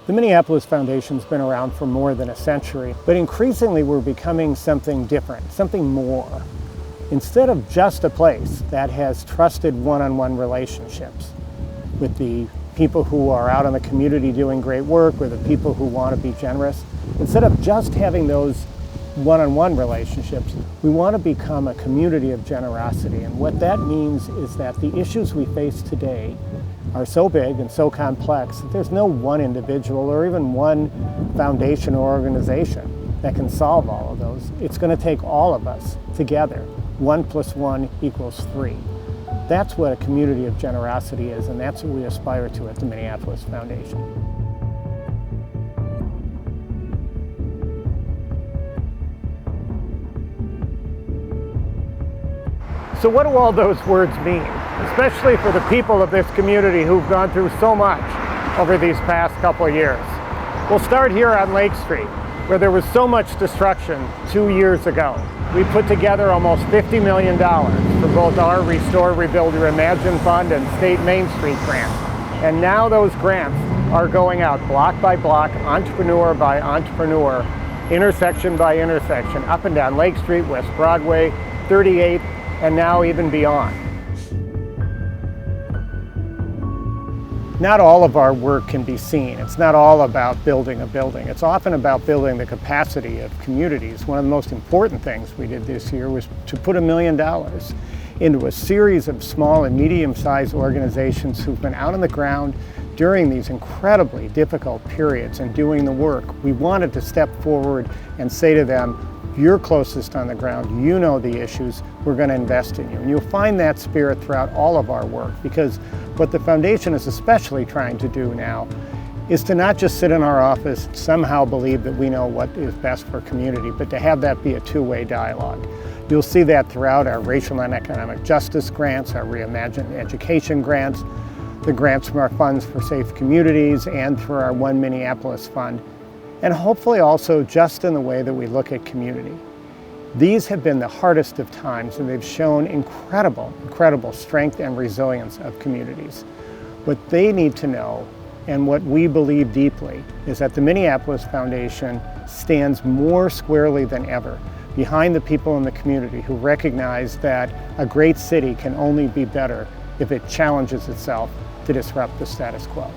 The Minneapolis Foundation's been around for more than a century, but increasingly we're becoming something different, something more. Instead of just a place that has trusted one-on-one relationships with the people who are out in the community doing great work, or the people who want to be generous, instead of just having those one-on-one relationships, we want to become a community of generosity. And what that means is that the issues we face today are so big and so complex that there's no one individual or even one foundation or organization that can solve all of those. It's going to take all of us together. 1 + 1 = 3. That's what a community of generosity is, and that's what we aspire to at the Minneapolis Foundation. So what do all those words mean, especially for the people of this community who've gone through so much over these past couple of years? We'll start here on Lake Street, where there was so much destruction 2 years ago. We put together almost $50 million for both our Restore, Rebuild, Reimagine Fund and State Main Street grants. And now those grants are going out block by block, entrepreneur by entrepreneur, intersection by intersection, up and down Lake Street, West Broadway, 38th, and now even beyond. Not all of our work can be seen. It's not all about building a building. It's often about building the capacity of communities. One of the most important things we did this year was to put $1 million into a series of small and medium-sized organizations who've been out on the ground during these incredibly difficult periods and doing the work. We wanted to step forward and say to them, you're closest on the ground, you know the issues, we're going to invest in you. And you'll find that spirit throughout all of our work, because what the foundation is especially trying to do now is to not just sit in our office and somehow believe that we know what is best for community, but to have that be a two-way dialogue. You'll see that throughout our racial and economic justice grants, our Reimagine Education grants, the grants from our Funds for Safe Communities, and through our One Minneapolis Fund. And hopefully also just in the way that we look at community. These have been the hardest of times, and they've shown incredible strength and resilience of communities. What they need to know, and what we believe deeply, is that the Minneapolis Foundation stands more squarely than ever behind the people in the community who recognize that a great city can only be better if it challenges itself to disrupt the status quo.